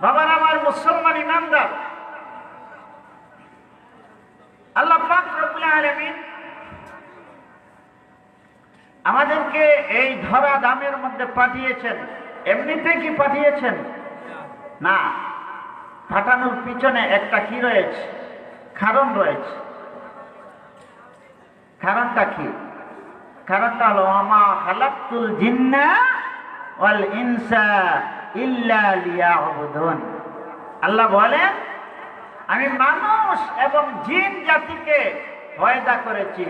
বাবার আমার মুসলমান ইমানদার, আল্লাহ পাক রব্বুল আলামিন আমাদেরকে এই ধরা দামের মধ্যে পাঠিয়েছেন। এমনিতে কি পাঠিয়েছেন? না, পাঠানোর পিছনে একটা কি রয়েছে? কারণ রয়েছে। কারণটা কি? কারণটা হলো ওয়ামা খালাকতুল জিন্না ওয়াল ইনসা ইল্লা লিয়াবুদুন। আল্লাহ বলেন, আমি মানুষ এবং জিন জাতিকে পয়দা করেছি,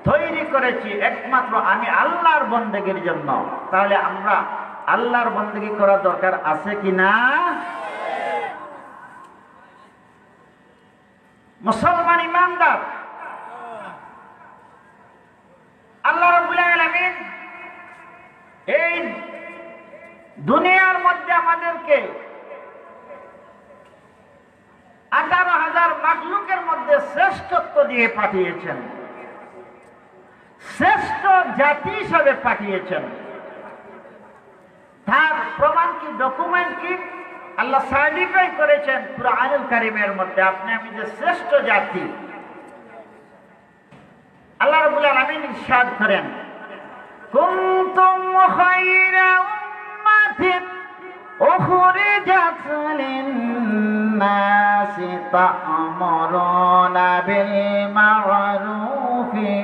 তৈরি করেছি একমাত্র আমি আল্লাহর বন্দেগীর জন্য। তাহলে আমরা আল্লাহর বন্দেগী করা দরকার আছে কি না? মুসলমান ইমানদার, আল্লাহ রাব্বুল আলামিন এই দুনিয়ার মধ্যে আমাদেরকে 18,000 মাখলুকের মধ্যে শ্রেষ্ঠত্ব দিয়ে পাঠিয়েছেন, শ্রেষ্ঠ জাতি হিসাবে পাঠিয়েছেন। তার প্রমাণ কি, ডকুমেন্ট কি? আল্লাহ সার্টিফাই করেছেন কুরআনুল কারীমের মধ্যে, আপনি আমি যে শ্রেষ্ঠ জাতি। আল্লাহ রাব্বুল আলামিন ইরশাদ করেন, কুনতুম খায়রা উম্মাতিন উখরিজাত লিন-নাসি তা'মুরুনা বিল মা'রুফি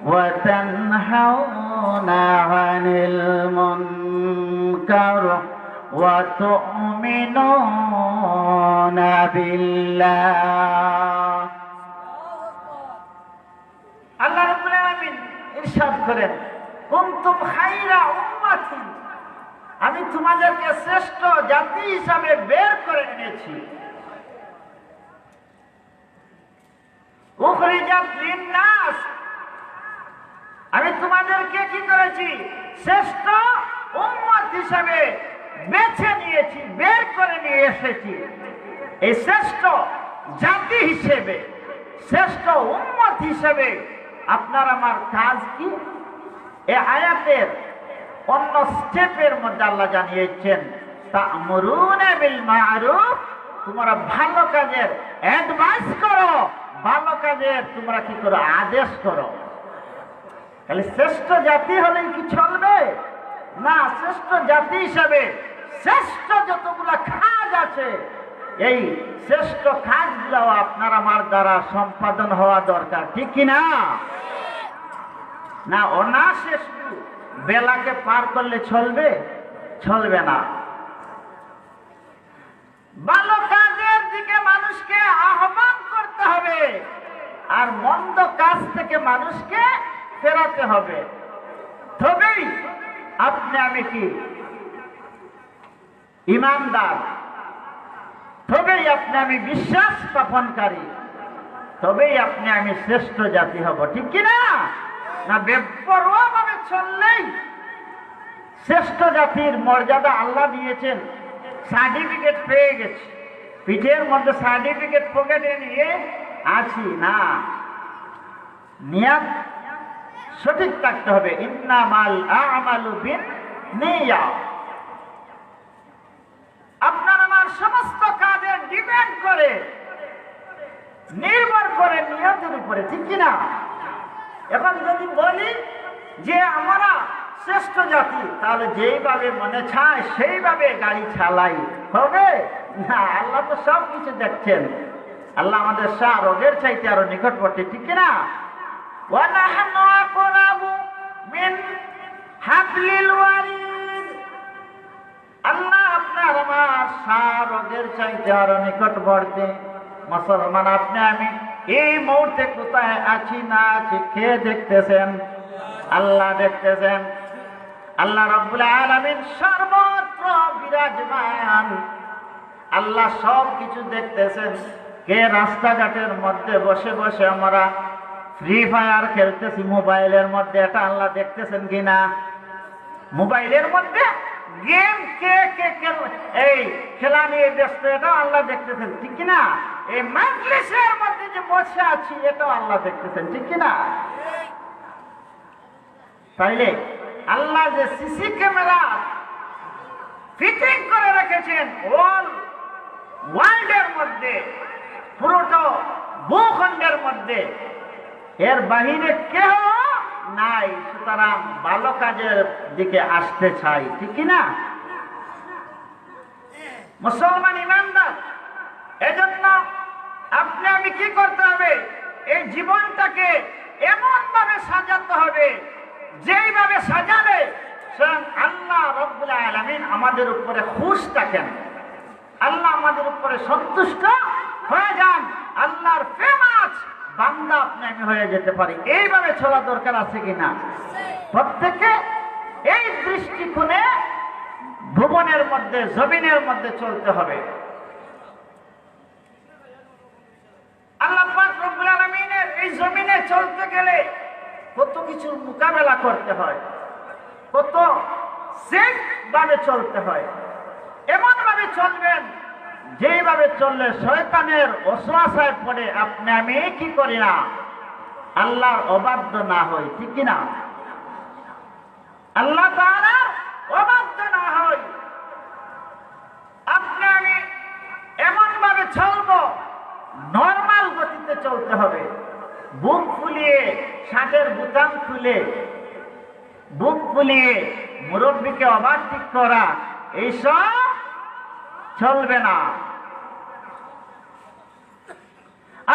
ওয়া তানহাউনা 'আনিল মুনকার ওয়া তু'মিনুনা বিল্লাহ। আল্লাহ রাব্বুল আলামিন ইরশাদ করেন, কুনতুম খায়রা উম্মাতিন, আমি তোমাদেরকে শ্রেষ্ঠ জাতি হিসাবে বের করে এনেছি। উখরিজাত লিন-নাস, আমি তোমাদেরকে কি করেছি? শ্রেষ্ঠ উম্মত হিসাবে বেছে নিয়েছি, বের করে নিয়ে এসেছি। এই শ্রেষ্ঠ জাতি হিসেবে, শ্রেষ্ঠ উম্মত হিসেবে আপনার আমার কাজ কি? এই আয়াতের অন্য স্টেপের মধ্যে আল্লাহ জানিয়েছেন, তা'মুরুনা বিল মা'রুফ, তোমরা ভালো কাজের অ্যাডভাইস করো, ভালো কাজের তোমরা কি করো? আদেশ করো। তাহলে শ্রেষ্ঠ জাতি হলেই কি চলবে? না, শ্রেষ্ঠ জাতি হিসাবে শ্রেষ্ঠ যতগুলো কাজ আছে, এই শ্রেষ্ঠ কাজগুলো আপনার আমার দ্বারা সম্পাদন হওয়া দরকার, ঠিক কিনা? না, অনায়াসে শুধু বেলাকে পার করলে চলবে? চলবে না। ভালো কাজের দিকে মানুষকে আহ্বান করতে হবে, আর মন্দ কাজ থেকে মানুষকে ফেরাতে হবে। তবেই আপনি আমি কি ইমানদার, তবেই আপনি আমি বিশ্বাস স্থাপনকারী, তবেই আপনি আমি শ্রেষ্ঠ জাতি হব, ঠিক কিনা? না, বেপরোয়া ভাবে চললেই শ্রেষ্ঠ জাতির মর্যাদা আল্লাহ দিয়েছেন, সার্টিফিকেট পেয়ে গেছি, পিঠের মধ্যে সার্টিফিকেট পকেটে নিয়ে আছি না। নিয়ত সঠিক থাকতে হবে। ইন্নামাল আমালু বিন-নিয়া, আপনার আমার সমস্ত কাজের ডিপেন্ড করে, নির্ভর করে নিয়তের উপরে, ঠিক কিনা? এখন যদি বলি যে আমরা শ্রেষ্ঠ জাতি, তাহলে যেইভাবে মনে চায় সেইভাবে গাড়ি চালাই, হবে না? আল্লাহ তো সব কিছু দেখছেন। আল্লাহ আমাদের রোগের চাইতে আরো নিকটবর্তী, ঠিক কিনা? ওয়ানাহনু আকরাবু মিন হাবলিল ওয়ারিদ, আল্লাহ আপনার আমার রোগের চাইতে আরো নিকটবর্তী। মুসলমান, আপনি আমি এই মুহূর্তে কোথায় আছি না আছি কে দেখতেছেন? আল্লাহ দেখতেছেন। আল্লাহ রাব্বুল আলামিন সর্বত্র বিরাজমান, আল্লাহ সব কিছু দেখতেছেন। কে রাস্তাঘাটের মধ্যে বসে বসে আমরা ফ্রি ফায়ার খেলতেছি মোবাইলের মধ্যে, এটা আল্লাহ দেখতেছেন কিনা? মোবাইলের মধ্যে গেম কে কে এই খেলা নিয়ে ব্যস্ত, এটাও আল্লাহ দেখতেছেন, ঠিক কিনা? এই মাজলিসের মধ্যে যে বসে আছি, এটাও আল্লাহ দেখতেছেন, ঠিক কিনা? তাইলে আল্লাহ যে সিসি ক্যামেরা ফিটিং করে রেখেছেন অল ওয়ার্ল্ডের মধ্যে, পুরোটা ভূখণ্ডের মধ্যে এর বাহিরে কেউ নাই। সুতরাং ভালো কাজের দিকে আসতে চাই, ঠিক কিনা? মুসলমান ইমানদার, এজন্য আপনি আমি কি করতে হবে? এই জীবনটাকে এমন ভাবে সাজাতে হবে, যেইভাবে সাজালে স্বয়ং আল্লাহ রাব্বুল আলামিন আমাদের উপরে খুশি থাকেন, আল্লাহ আমাদের উপরে সন্তুষ্ট হয়ে যান, আল্লাহর ফেমাস বান্দা আপনি আমি হয়ে যেতে পারি। এইভাবে চলা দরকার আছে কিনা? প্রত্যেকে এই দৃষ্টিকোণে ভুবনের মধ্যে, জমিনের মধ্যে চলতে হবে। আল্লাহ পাক রব্বুল আলামিনের এই জমিনে চলতে গেলে কত কিছুর মোকাবেলা করতে হয়, কত সেফ ভাবে চলতে হয়। এমন ভাবে চলবেন যেইভাবে চললে শয়তানের ওয়াসওয়াসায় পড়ে আপনি আমি কি করি না, আল্লাহর অবাধ্য না হই, ঠিক কিনা? আল্লাহ তাআলার অবাধ্য না হই। আপনি আমি এমন ভাবে চলবো, নরমাল গতিতে চলতে হবে। বুক ফুলিয়ে, শার্টের বুতাম খুলে বুক ফুলিয়ে মুরব্বীকে ওভারটেক করা, এইসব চলবে না।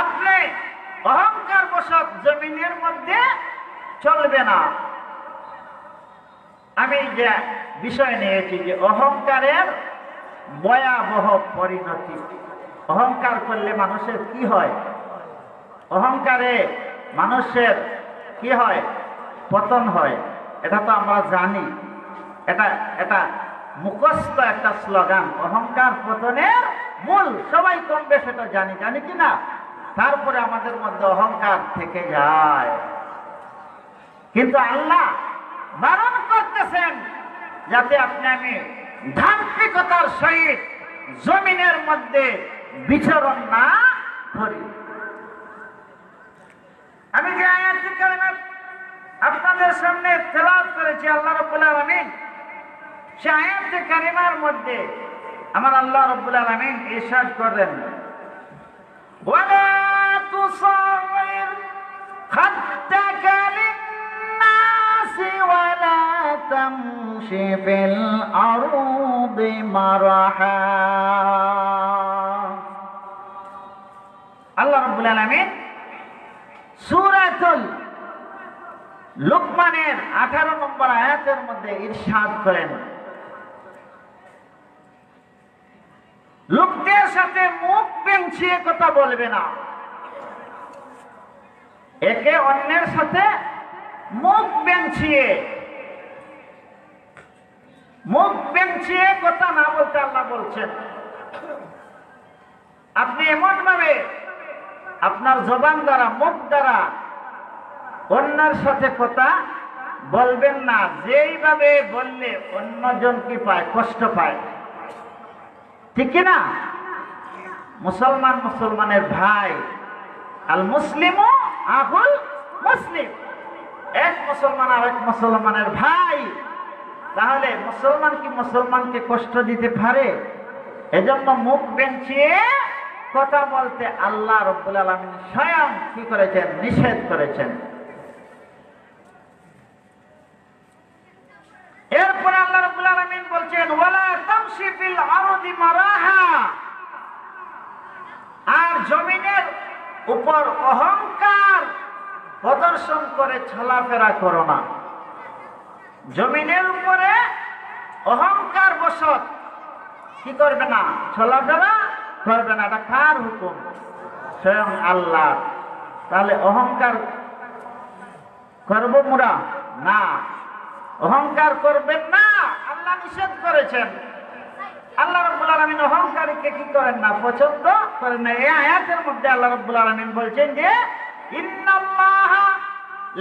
আপনি অহংকার বশত জমিনের মধ্যে চলবে না। আমি যে বিষয় নিয়েছি যে অহংকারের ভয়াবহ পরিণতি। অহংকার করলে মানুষের কি হয়? অহংকারে মানুষের কি হয়? পতন হয়। এটা তো আমরা জানি, এটা মুখস্থ একটা স্লোগান, অহংকার পতনের মূল। সবাই কম বেশ এটা জানি কি না? তারপরে আমাদের মধ্যে অহংকার থেকে যায়। কিন্তু আল্লাহ বারণ করতেছেন যাতে আপনি আমি ধার্মিকতার সহিত জমিনের মধ্যে বিচরণ না করি। আমি যে আয়াতটি কারিমা আপনাদের সামনে তেলাওয়াত করেছি আল্লাহ রাব্বুল আলামিন, সেই আয়াতটি কারিমার মধ্যে আমার আল্লাহ রাব্বুল আলামিন ইরশাদ করেন, ওয়ালা তুসাইর খাদ্দাকা লিন্নাসি ওয়ালা তামশি ফিল আরদি মারহা। আল্লাহ রাব্বুল আলামিন সূরাতুল লুকমানের 18 নম্বর আয়াতের মধ্যে ইরশাদ করেন, লোকদের সাথে মুখ বেঁচিয়ে কথা বলবে না। একে অন্যের সাথে মুখ বেঁচিয়ে কথা না বলতে আল্লাহ বলছেন। আপনি এমন ভাবে আপনার জবান দ্বারা, মুখ দ্বারা অন্যের সাথে কথা বলবেন না, যেইভাবে বললে অন্যজন কি পায়? কষ্ট পায়, ঠিক কিনা? মুসলমানের ভাই, আল মুসলিমু আহুল মুসলিম, এক মুসলমান আর এক মুসলমানের ভাই। তাহলে মুসলমান কি মুসলমানকে কষ্ট দিতে পারে? এজন্য মুখ বেঁচিয়ে কথা বলতে আল্লাহ রাব্বুল আলামিন স্বয়ং কি করেছেন? নিষেধ করেছেন। এরপরে আল্লাহ রাব্বুল আলামিন বলছেন, ওয়ালা তামশি ফিল আরদি মারাহা, আর জমিনের উপর অহংকার প্রদর্শন করে চলাফেরা করো না। জমিনের উপরে অহংকার বশত কি করবে না? চলাফেরা করবে না। এটা কার হুকুম? স্বয়ং আল্লাহ। তাহলে অহংকার করবো মোরা না, অহংকার করবেন না, আল্লাহ নিষেধ করেছেন। আল্লাহ রাব্বুল আলামিন অহংকারীকে কি করেন না? পছন্দ করেন না। এই আয়াতের মধ্যে আল্লাহ রাব্বুল আলামিন বলছেন যে ইন্নাল্লাহা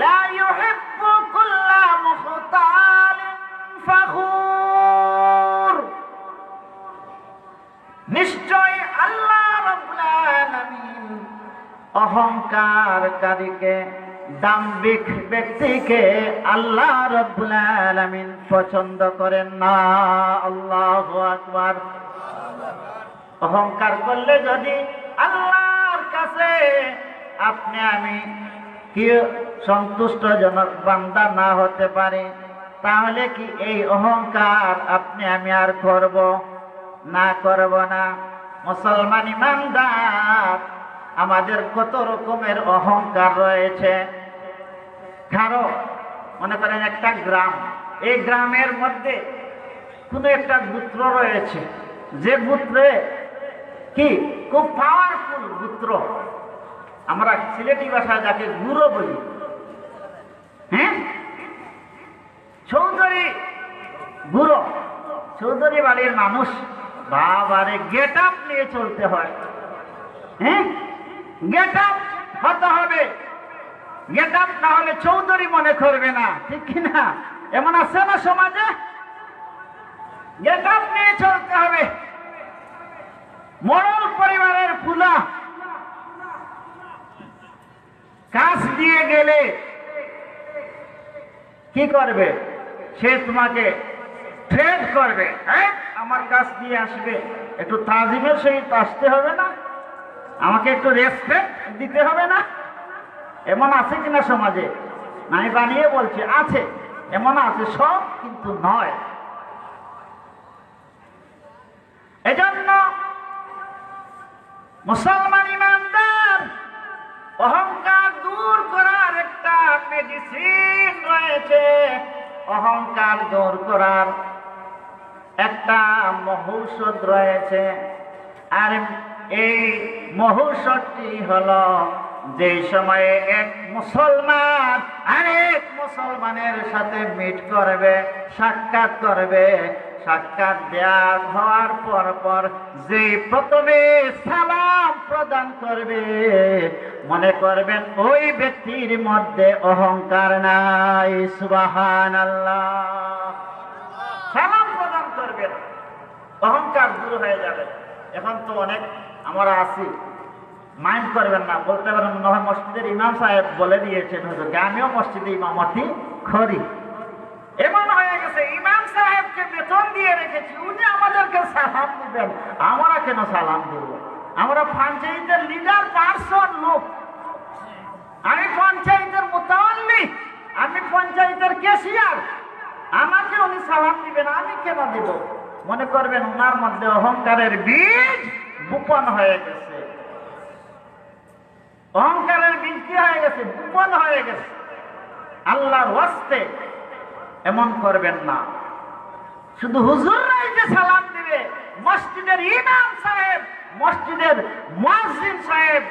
লা ইউহিব্বু কুল্লা মুখতালিন ফাখুর, নিশ্চয় আল্লাহ রাব্বুল আলামিন অহংকারকারীকে, দাম্ভিক ব্যক্তিকে আল্লাহ রাব্বুল আলামিন পছন্দ করেন না। আল্লাহু আকবার। অহংকার করলে যদি আল্লাহর কাছে আপনি আমি কি সন্তুষ্টজনক বান্দা না হতে পারে, তাহলে কি এই অহংকার আপনি আমি আর করব না? করব না। মুসলমান ইমানদার, আমাদের কত রকমের অহংকার রয়েছে। কারো মনে করেন একটা গ্রাম, এই গ্রামের মধ্যে কোনো একটা গোত্র রয়েছে, যে গোত্রে কি খুব পাওয়ারফুল গোত্র, আমরা সিলেটি ভাষায় যাকে গুরু বলি, হ্যাঁ, চৌধুরী গুরু, চৌধুরী বাড়ির মানুষ, বাবারে গেট আপ নিয়ে চলতে হয়, হ্যাঁ, গেট আপ হতে হবে, গেট আপ না হলে চৌধুরী মনে করবে না, ঠিক কিনা? এমন আছে না সমাজে? গেট আপ নিয়ে চলতে হবে। মোড়ল পরিবারের ফুলা কাজ দিয়ে গেলে কি করবে? সে তোমাকে ট্রেড করবে, হ্যাঁ, আমার কাছ দিয়ে আসবে, একটু তাজিমের সহিত আসতে হবে না? আমাকে একটু রেসপেক্ট দিতে হবে না? এমন আছে কিনা সমাজে? আমি বানিয়ে বলছি, আছে, এমন আছে, সব কিন্তু নয়। এজন্য মুসলমান ইমানদার, অহংকার দূর করার একটা মেডিসিন রয়েছে, অহংকার দূর করার একটা মহৌষধ রয়েছে। আর এই মহৌষধটি হলো, যে সময়ে এক মুসলমান আরেক মুসলমানের সাথে মিট করবে, সাক্ষাৎ করবে, সাক্ষাৎ দেওয়ার হওয়ার পর যে প্রথমে সালাম প্রদান করবে, মনে করবেন ওই ব্যক্তির মধ্যে অহংকার নাই। সুবহানাল্লাহ। সালাম প্রদান করবেন, অহংকার দূর হয়ে যাবে। এখন তো অনেক আমরা আছি, মাইন্ড করবেন না, বলতে পারেন মনে হয় মসজিদের ইমাম সাহেব বলে দিয়েছেন, হুজুরকে আমিও মসজিদে ইমামতি করি। এমন হয়ে গেছে, ইমাম সাহেবকে বেতন দিয়ে রেখেছি, উনি আমাদেরকে সালাম দিবেন, আমরা কেন সালাম দিব? আমরা পঞ্চায়েতের লিডার পার্সন লোক, আমি পঞ্চায়েতের মুতাওয়াল্লি, আমি পঞ্চায়েতের ক্যাশিয়ার, আমাকে উনি সালাম দিবেন, আমি কেন দিব? মনে করবেন ওনার মধ্যে অহংকারের বীজ বপন হয়ে গেছে। অহংকারের বীজ কি হয়ে গেছে? বপন হয়ে গেছে। আল্লাহর ওয়াস্তে এমন করবেন না। শুধু হুজুররাই যে সালাম দিবে, মসজিদের ইমাম সাহেব, মসজিদের মুয়াজ্জিন সাহেব,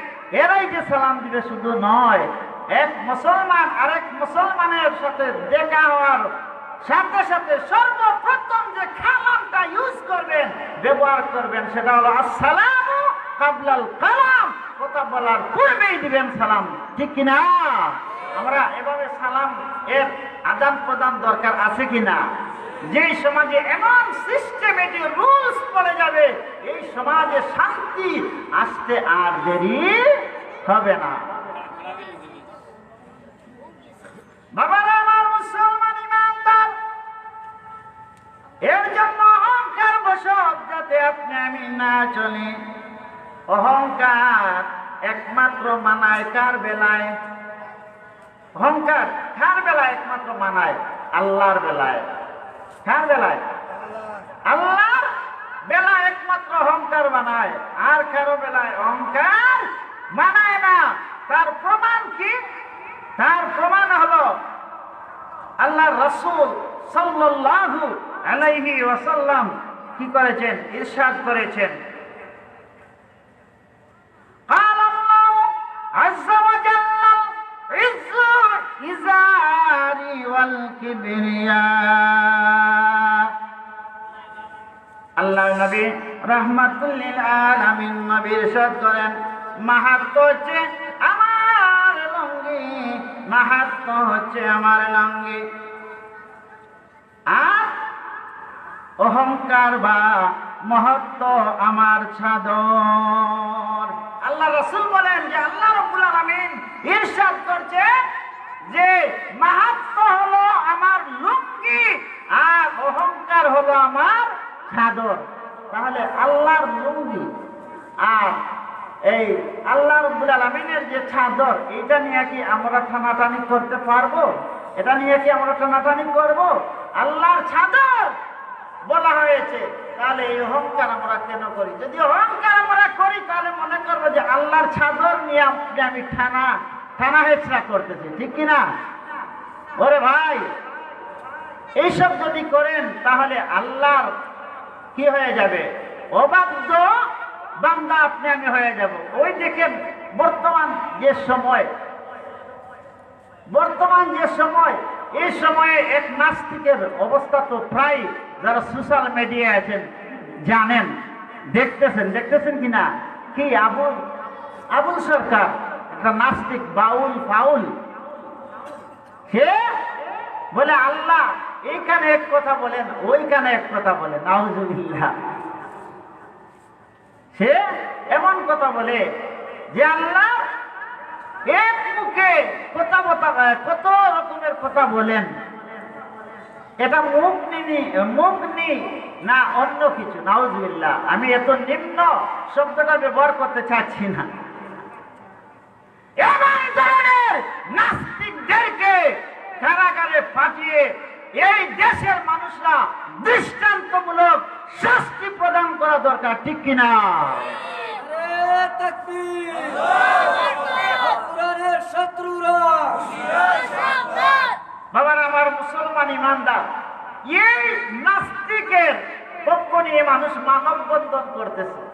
এরাই যে সালাম দিবে শুধু নয়, এক মুসলমান আরেক মুসলমানের সাথে দেখা হওয়ার সাথে সাথে সর্বপ্রথম যে কালামটা ইউজ করবেন, ব্যবহার করবেন, সেটা হলো আসসালামু কাবলাল কালাম। কথা বলার পূর্বেই দিবেন সালাম, ঠিক কিনা? আমরা এভাবে সালাম এর আদান প্রদান দরকার আছে কিনা? যে সমাজে এমন সিস্টেমেটিক রুলস পড়ে যাবে, এই সমাজে শান্তি আসতে আর দেরি হবে না। বাবারা আমার মুসলমান ইমানদার, এর জন্য অহংকার বশত যাতে আপনি আমি না চলি। অহংকার একমাত্র মানায় কার বেলায়? অহংকার কার বেলায় একমাত্র মানায়? আল্লাহর বেলায়। কার বেলায়? আল্লাহর বেলায় একমাত্র অহংকার মানায়, আর কারো বেলায় অহংকার মানায় না। তার প্রমাণ কি? তার প্রমাণ হলো আল্লাহর রাসূল সাল্লাল্লাহু আলাইহি ওয়াসাল্লাম কি করেছেন? ইরশাদ করেছেন, قال الله عز وجل عز إزاري والكبرياء। আল্লাহ নবী রাহমাতুল লিল আলামিন নবী ইরশাদ করেন, মাহাত্ম্য হচ্ছে আমার লুঙ্গি, মাহাত্ম্য হচ্ছে আমার লুঙ্গি, আর অহংকার বা মহত্ব আমার চাদর। আল্লাহ রাসূল বলেন যে আল্লাহ রাব্বুল আলামিন ইরশাদ করছে যে মাহাত্ম্য হলো আমার লুঙ্গি আর অহংকার হলো আমার চাদর। তাহলে আল্লাহর লুঙ্গি এই আল্লাহ রাব্বুল আলামিনের যে চাদর, এটা নিয়ে কি আমরা টানাটানি করতে পারবো? এটা নিয়ে কি আমরা টানাটানি করব? আল্লাহর চাদর বলা হয়েছে, তাহলে এই অহংকার আমরা কেন করি? যদি অহংকার আমরা করি তাহলে মনে করবো যে আল্লাহর চাদর নিয়ে আমি টানা হেঁচড়া করতেছি, ঠিক কিনা? ওরে ভাই, এইসব যদি করেন তাহলে আল্লাহর কি হয়ে যাবে? অবাধ্য বান্দা আপনি আমি হয়ে যাব। ওই দেখেন বর্তমান যে সময়, এই সময়ে এক নাস্তিকের অবস্থা তো প্রায় যারা সোশ্যাল মিডিয়ায় আছেন জানেন, দেখতেছেন কিনা, কি আবুল সরকার, একটা নাস্তিক, ফাউল, সে বলে আল্লাহ এইখানে এক কথা বলেন, ওইখানে এক কথা বলেন, নাউজুবিল্লাহ। সে এমন কথা বলে যে আল্লাহ এক মুখে কত রকমের কথা বলেন, এটা মুখ নি না অন্য কিছু, নাউজুবিল্লাহ। আমি এত নিম্ন শব্দটা ব্যবহার করতে চাচ্ছি না। এমন ধরনের নাস্তিকদেরকে কারাগারে পাঠিয়ে এই দেশের মানুষরা দৃষ্টান্তমূলক শাস্তি প্রদান করা দরকার, ঠিক কিনা? বাবার আমার মুসলমান ইমানদার, এই নাস্তিকের পক্ষ নিয়ে মানুষ মানববন্ধন করতেছে।